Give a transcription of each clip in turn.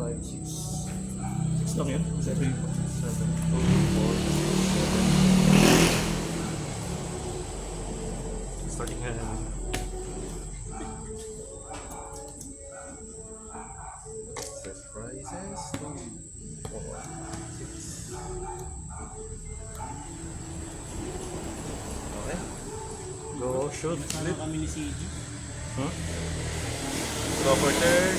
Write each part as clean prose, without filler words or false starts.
5, 6. 6 lang yun? 7, 2, 4, 7. Starting hand. Surprises. 2, 4, 6. Okay. Go, shoot. Nasama kami ni CG. Draw for turn.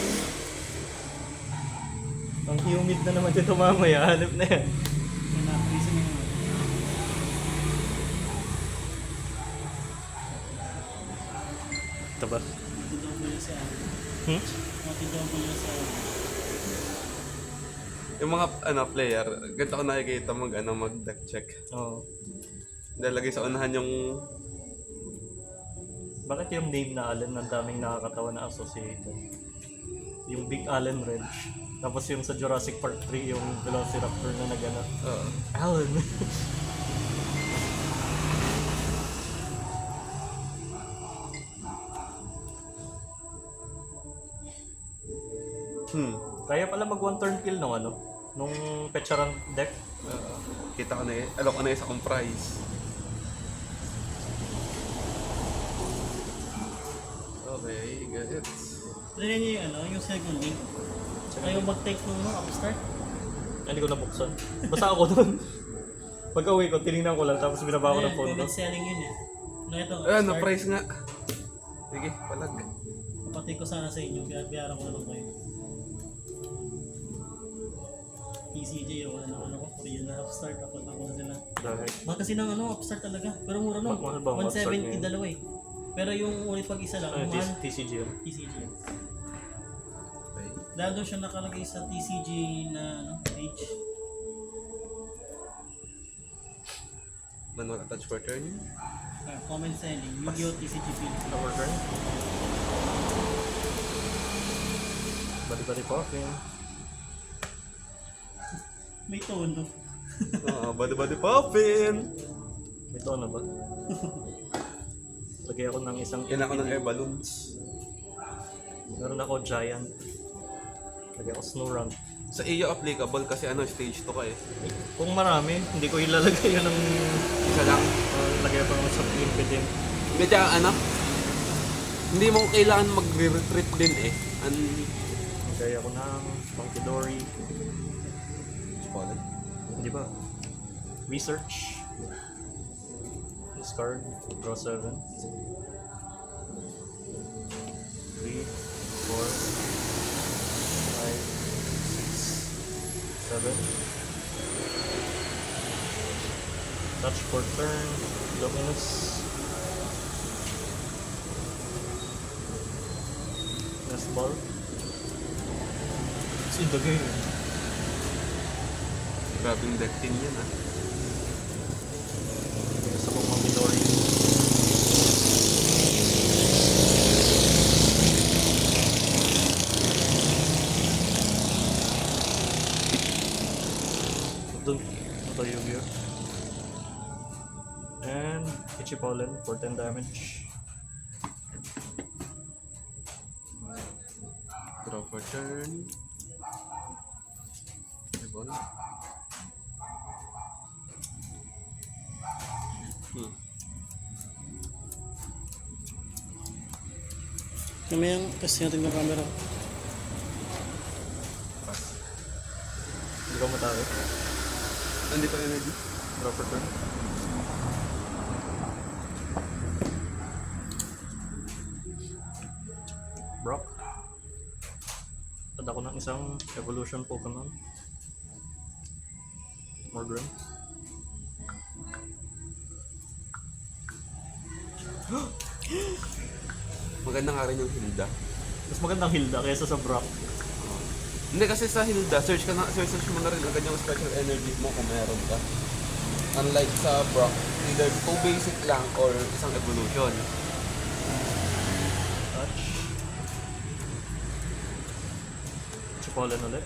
Ang humid na naman dito mamaya. Hanap na yan. May na-reason na naman. Ito ba? Mati-double sa Hmm? Mati-double sa Yung mga player, ganito ko nakikita mag deck check. Oo. Dahil lagi sa unahan yung Bakit yung name na Allen ang daming nakakatawa na associated? Yung Big Allen Wrench. Tapos yung sa Jurassic Park 3, yung Velociraptor na nagana. Allen. Kaya pala mag one turn kill nung nung Pecharan deck. kita ko na alok ko na isa kong prize. Okay, gets. Try niyo yung second link. Ayaw mag-take nung upstart. Hindi ko nabuksan. Basta ako doon. Pag-uwi ko, tinignan ko lang tapos binaba ko ng phone ko. Comment selling yun eh. No, ito, Ano, upstart. prize nga. Sige, palag. Kapatid ko sana sa inyo, biyaran ko na lang kayo. TCJ, wala na ako, Korean na upstart, kapag ako na sila. Dahil. Mahal kasi ng upstart talaga, pero mura no. Mahal ba ang upstart 170 ngayon? dalawa eh. Pero yung ulit pag isa lang, mahal. TCG yun. TCG. Okay. Dahil doon siya nakalagay sa TCG na page. Manual attach for turn. Comment selling, Yu-Gi-Oh! TCG field. Our turn. Bali-bali popping. May tono. Body poppin. May tono ba? Lagay ako ng isang Yan ako ng air balloons. Meron ako giant. Lagay ako snow run. Sa iyo applicable kasi stage 2 ka eh. Kung marami, hindi ko ilalagay yun ng... Isa lang. lagay pa naman sa Infinite. Hindi tsaka hindi mo kailangan mag-retreat din eh. Lagay ako ng Funky Dory. Spotted. Hindi ba? Research. Discard. Draw 7. 3, 4, 5, 6, 7. Touch for turn. Luminous. Last ball. It's in the game. Grabing deck team yan ah. Gusto kong Mamidori. Doon. Ito Yu-Gi-Oh! And Ichipollen for 10 damage. Draw for turn. Eyeball. Kamayang kasi natin ng camera. Pass. Hindi ko matawag. Nandito energy. Draw for turn. Brock. Tad ako ng isang evolution Pokemon. Morgrem. Maganda nga rin yung Hilda. Mas magandang Hilda kaysa sa Brock. Hindi kasi sa Hilda, search mo na rin agad yung special energy mo kung meron ka. Unlike sa Brock, either 2 basic lang or isang evolution. Touch. Chipollen ulit.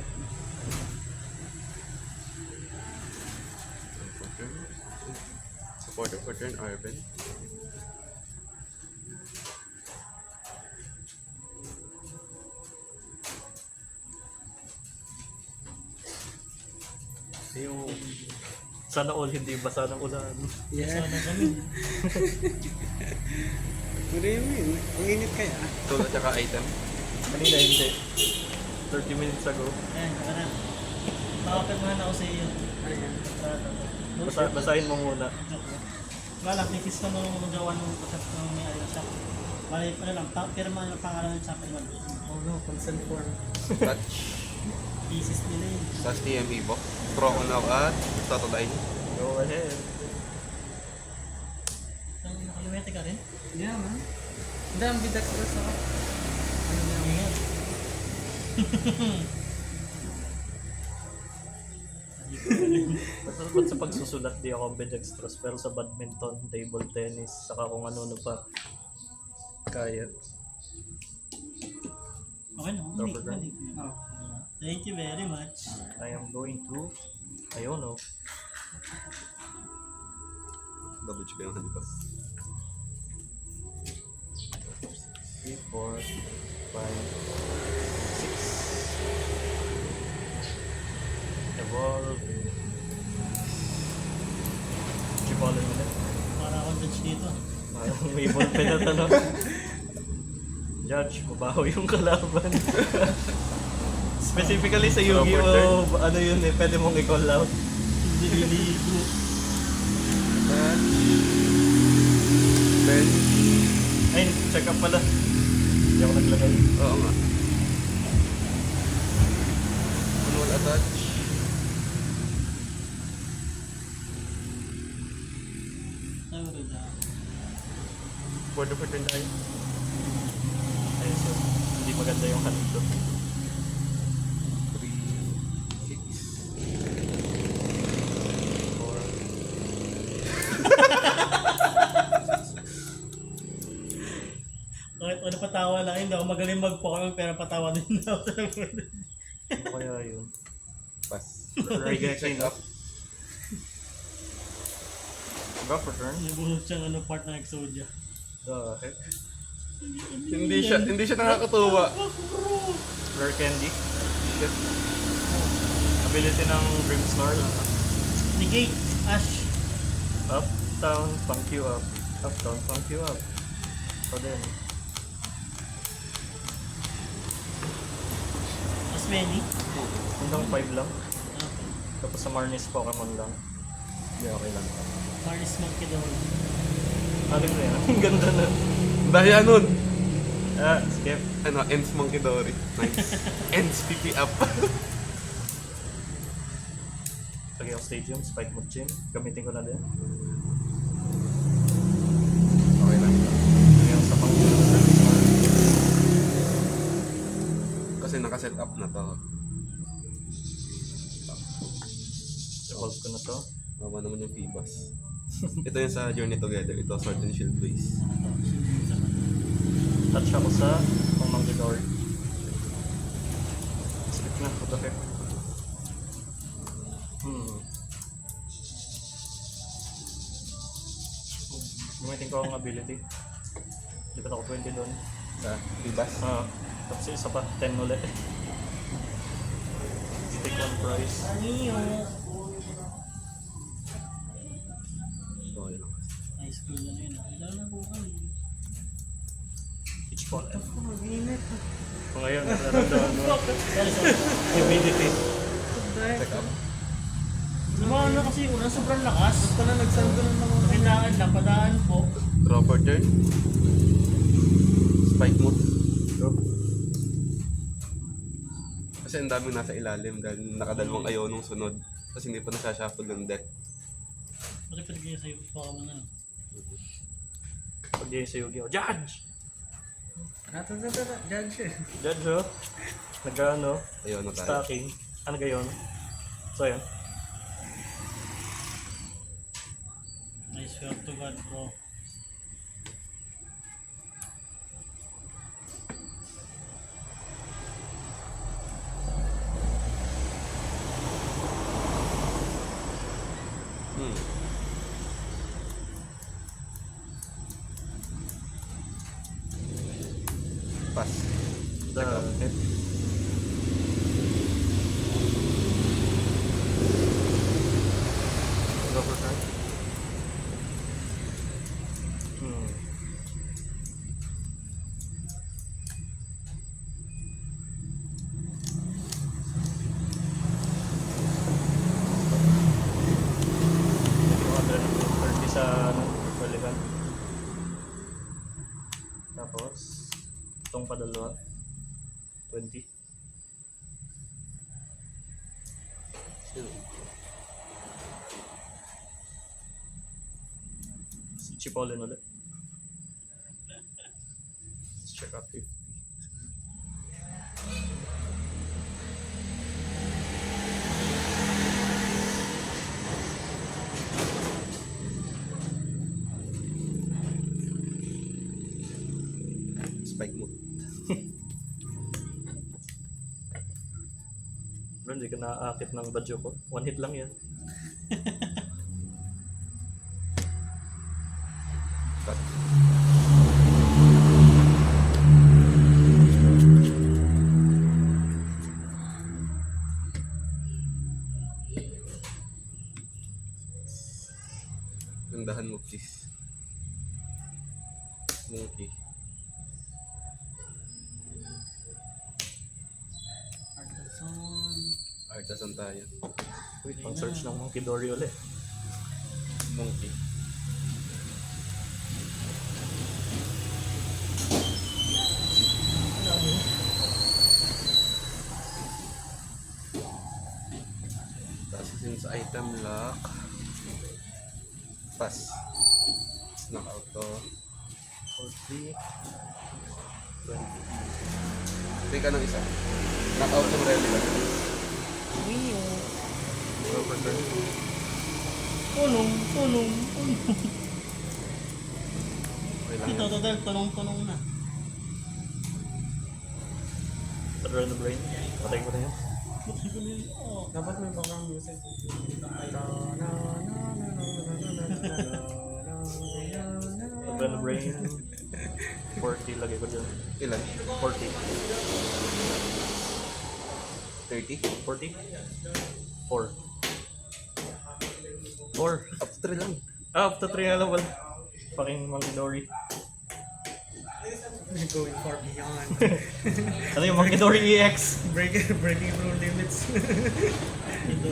Supporter for turn, Arben. Yung sana all hindi basa ng ulan. Basa na kami. What do you mean? Ang init kaya? Tool at saka item. Kanina hindi. 30 minutes ago. Ayan, tara. Makapagmahan ako sa iyo. Ayan. Basahin mo muna. Wala, titis ka nung magawa ng shop ng may ayun shop. Bali, ano lang, pirma yung pangalan ng shop naman. Oh no, consent form. Touch. Thesis nila yun. Sa TME box. Throw ko now at Totodile. Go ahead. Nakalimete ka rin? Yeah, man. Hindi, ang bidextrous ako. Ano niya? Ayan. Ba't sa pagsusulat di ako ambidextrous, pero sa badminton, table tennis, saka kung ano pa kaya. Okay na, Rubber band. balik. Oh. Thank you very much. I am going to, ayun o. Double check yung hand ko. 3, 4, 5, 6. Evolve. Chipotle nila. Para akong judge dito. Parang may ballpen na tanong. Judge, mabaho yung kalaban. Specifically sa Yu-Gi-Oh! Ano yun eh, pwede mong i-call out. Hindi really good. Touch. Then, Ay, check up pala. Hindi ako naglagay. oo nga. Manual attach. Ay, wala. Board of return tayo. Ayun, so, hindi maganda yung hand ko. 3, 6. 4. Kahit ano patawa lang, hindi ako magaling mag-poker pero patawa din ako. Ano kaya yun? Pass. Check up. Drop return? Nabuhos siyang ano part ng Exodia. The heck? Hindi siya nakakatuwa. Flare Candy? Shit. Ability ng Grimsnarl. Negate, Ash. Up, down, funk you up. Up, down, funk you up. So then, As many. hanggang 5 lang. Okay. Tapos sa Marnis Pokemon lang. Hindi, okay lang. Maris Monkey daw. Aling na yan. Ang ganda na. Dahil nun. Ah, skip. Ano, Ends Monkey Dory. Nice. Ends PP up. Lagay ako Stadium, Spike Muchin. Gamitin ko na din. Okay lang. Lagay ako sa pang-ulang sa Grimsnarl. Kasi nakaset up na to. Evolve ko na to. Mama naman yung Phoebus. Ito yung sa Journey Together. Ito, Sword and Shield base. Touch ako sa Pang-Manggagawar. Skip na, what the heck. Gamitin ko ang ability. Lipat ako 20 doon. Sa Phoebus. Tapos isa pa, 10 ulit. Take one price. Niyo. So, yun lang. High school na yun. Wala na buhay. Each ball. Mag-init. Kung ngayon, nararamdaman mo. Sorry, sorry. Humidity. Check up. Lumahan na kasi ulan, sobrang lakas. Pala nagsando ng mga... Kailangan lang, padaan po. Draw for turn. Spike mode. Go. Kasi ang daming nasa ilalim dahil nakadalawang ayaw nung sunod. Kasi hindi pa nasashuffle yung deck. Pati pwede kayo sa'yo, baka mo na. Pag di sa Yu-Gi-Oh! Judge! Judge eh. Judge, oh. Nag-ano, Ayaw na tayo. stacking. Ano gayon? So, yun. I swear to God, bro. Pass. The hit. ng padalwa. 20. Sino? Si Chipolin ulit. Let's check out 50. Spike mo. Bro, hindi ka naaakit ng badyo ko. One hit lang yan. Cut. Gandahan mo, please. Monkey. Artisan. Artisan tayo. Wait, pang search ng Monkey Dory ulit. Monkey. Tapos since item lock. Pass. Knock out to. 40. 20. Take ka ng isa. Knock out yung relevant. Go for turn. Punong. Okay lang Ito, yan. total, tunong na. Padrón na brain. Patay ko na yun. Oh. Dapat may background music. Padrón na brain. 40 lagay ko dyan. Ilan? 40. 30? 40? 4. 4. Up to 3 lang. Ah, up to 3 nga lang wala. Fucking Monkey Dory. Going far beyond. Ano yung Monkey Dory EX? Breaking rule limits. Ito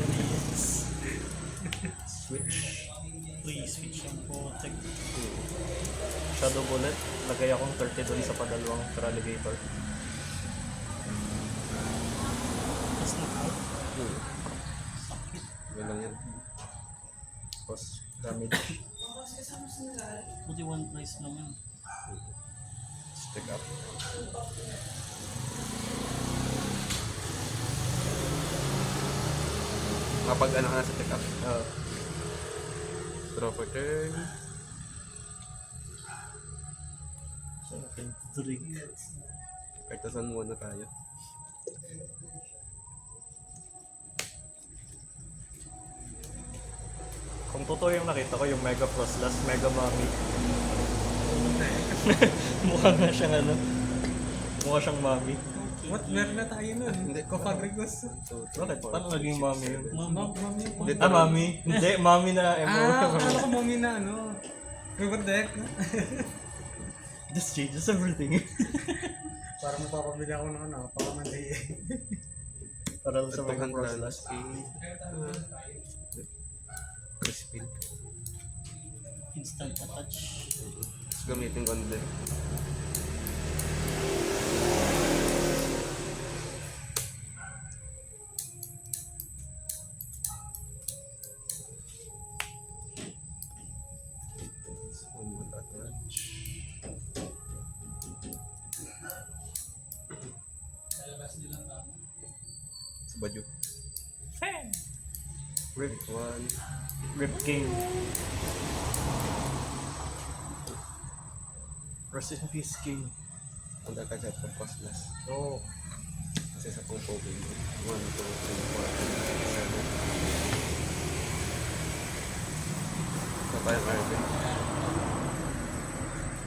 is Switch. free switch ang protect. Shadow Bullet. Lagay akong 30 dun sa padalawang Alligator. Tapos knockout. Yun lang yan. Tapos damage. Buti one price lang yun. Stick up. Kapag ano ka na sa stick up. Draw for turn. Drink. Artisan muna tayo. Kung totoo yung nakita ko, yung Mega Frostlass, Mega Mami. Mukha nga siyang ano. Mukha siyang Mami. What? Meron na tayo nun. Hindi. Cofagrigos. Bakit? Paano naging Mami yun? Mami. Ah, Mami? Hindi, Mami na MO. Akala ko mami na ano. What the heck? This changes everything. Para mapapabili ako ng ano, pakamandi. Para lang sa Mega Ito Frostlass. Crispy. Instant attach. Tapos gamitin ko ano din. Someone attach. Sa badyo. Rip 1. Rip King. Rest in peace, King. Ang dagkagat sa Frostlass. Oh. Kasi sa kung Pokemon. 1, 2, 3, 4, 5, 6, 7. Ito tayong RP.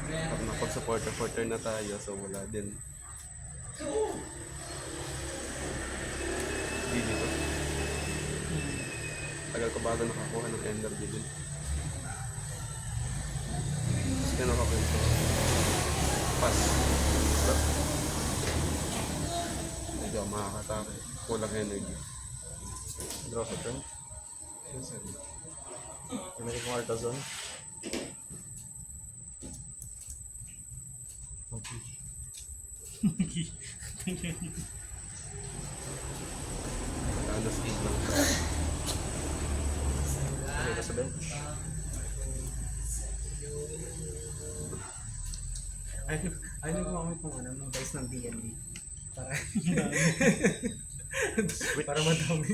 Pag napag-supporter for turn na tayo, so wala din. GG to. Tagal ko bago nakakuha ng energy din. Tapos ganun ako ito. Pass. Stop. Hindi ako makakatake. Kulang energy. Draw sa turn. Gamitin kong Artisan. Okay. Alas 8 lang siya. Okay ka sa bench. Ano gumamit ng ano, ng guys ng D&D? Para, para madami.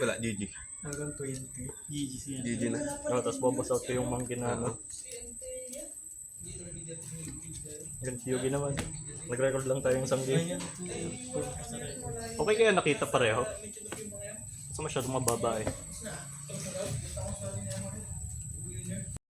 Wala, GG. Hanggang 20. GG siya. GG na. No, tapos babas out ko yung monkey na ano. Ganti Yugi naman. Nag-record lang tayong isang game. Ayan, sa record. Okay kaya nakita pareho? Kasi masyadong mababa eh.